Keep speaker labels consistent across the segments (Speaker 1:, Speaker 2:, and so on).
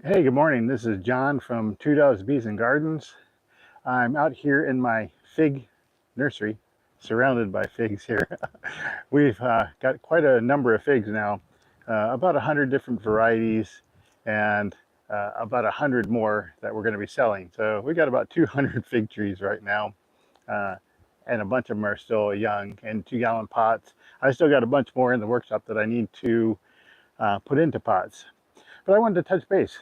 Speaker 1: Hey, good morning. This is John from Two Doves Bees and Gardens. I'm out here in my fig nursery, surrounded by figs here. We've got quite a number of figs now, about 100 different varieties, and about 100 more that we're going to be selling. So we got about 200 fig trees right now, uh, and a bunch of them are still young in 2-gallon pots. I still got a bunch more in the workshop that I need to put into pots. But I wanted to touch base.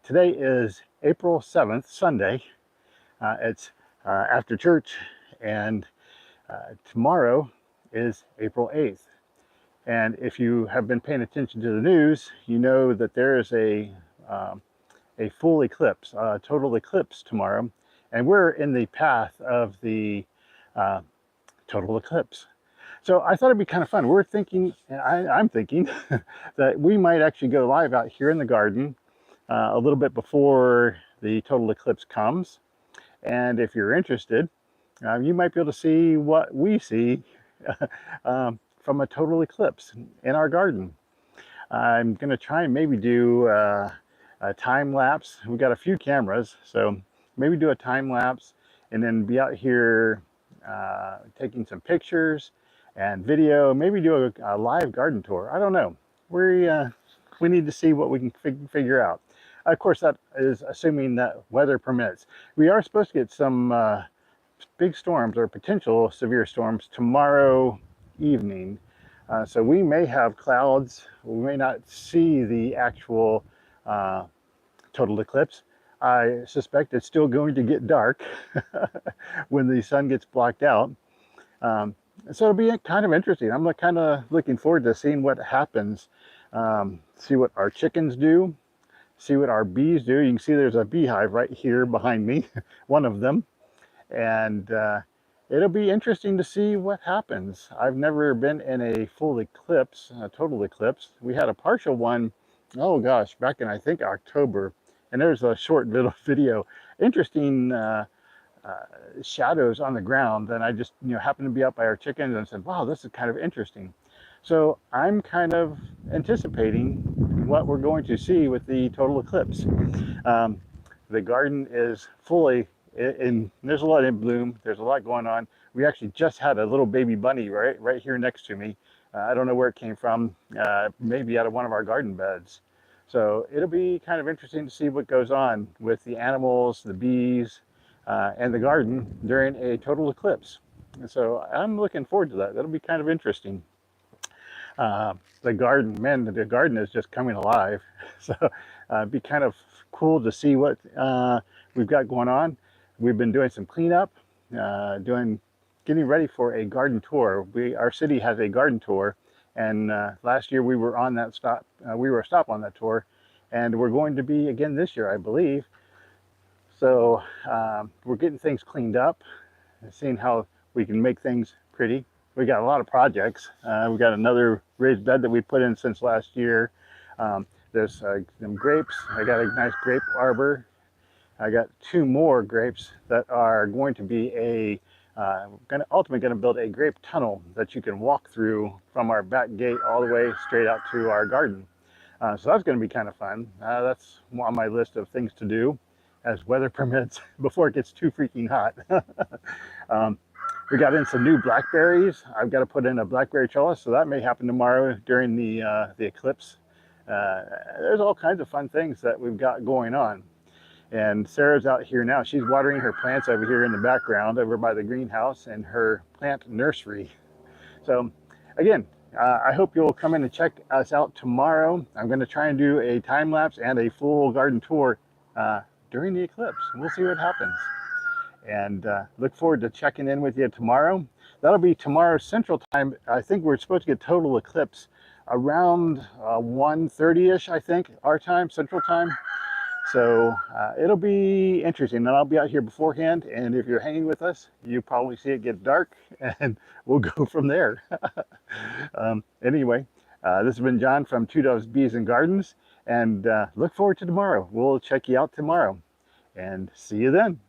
Speaker 1: Today is April 7th, Sunday. It's after church, and tomorrow is April 8th. And if you have been paying attention to the news, you know that there is a full eclipse, a total eclipse tomorrow. And we're in the path of the uh, total eclipse. So I thought it'd be kind of fun. We're thinking, I'm thinking, that we might actually go live out here in the garden a little bit before the total eclipse comes. And if you're interested, you might be able to see what we see from a total eclipse in our garden. I'm going to try and maybe do a time lapse. We've got a few cameras, so maybe do a time lapse and then be out here taking some pictures and video. Maybe do a live garden tour. I don't know. We need to see what we can figure out. Of course, that is assuming that weather permits. We are supposed to get some big storms or potential severe storms tomorrow evening. So we may have clouds. We may not see the actual total eclipse. I suspect it's still going to get dark when the sun gets blocked out. So it'll be kind of interesting. I'm kind of looking forward to seeing what happens. See what our chickens do, see what our bees do. You can see there's a beehive right here behind me, one of them. And it'll be interesting to see what happens. I've never been in a full eclipse, a total eclipse. We had a partial one, oh gosh, back in I think October. And there's a short little video. Interesting shadows on the ground. And I just happened to be out by our chickens and said, wow, this is kind of interesting. So I'm kind of anticipating what we're going to see with the total eclipse. The garden is fully in, there's a lot in bloom. There's a lot going on. We actually just had a little baby bunny right here next to me. I don't know where it came from, maybe out of one of our garden beds. So it'll be kind of interesting to see what goes on with the animals, the bees, and the garden during a total eclipse. And so I'm looking forward to that. That'll be kind of interesting. The garden, man, the garden is just coming alive. So it'd be kind of cool to see what we've got going on. We've been doing some cleanup, getting ready for a garden tour. Our city has a garden tour, and last year we were on that stop. We were a stop on that tour, and we're going to be again this year, I believe. So we're getting things cleaned up, and seeing how we can make things pretty. We got a lot of projects. We got another raised bed that we put in since last year. There's some grapes. I got a nice grape arbor. I got 2 more grapes that are going to be ultimately going to build a grape tunnel that you can walk through from our back gate all the way straight out to our garden. So that's going to be kind of fun. That's on my list of things to do as weather permits before it gets too freaking hot. We got in some new blackberries. I've got to put in a blackberry trellis, so that may happen tomorrow during the eclipse. There's all kinds of fun things that we've got going on. And Sarah's out here now. She's watering her plants over here in the background, over by the greenhouse and her plant nursery. So again, I hope you'll come in and check us out tomorrow. I'm going to try and do a time lapse and a full garden tour during the eclipse. We'll see what happens. And look forward to checking in with you tomorrow. That'll be tomorrow Central Time. I think we're supposed to get total eclipse around 1:30ish, I think, our time, Central Time. So it'll be interesting. And I'll be out here beforehand. And if you're hanging with us, you probably see it get dark, and we'll go from there. Anyway, this has been John from Two Doves Bees and Gardens. And look forward to tomorrow. We'll check you out tomorrow. And see you then.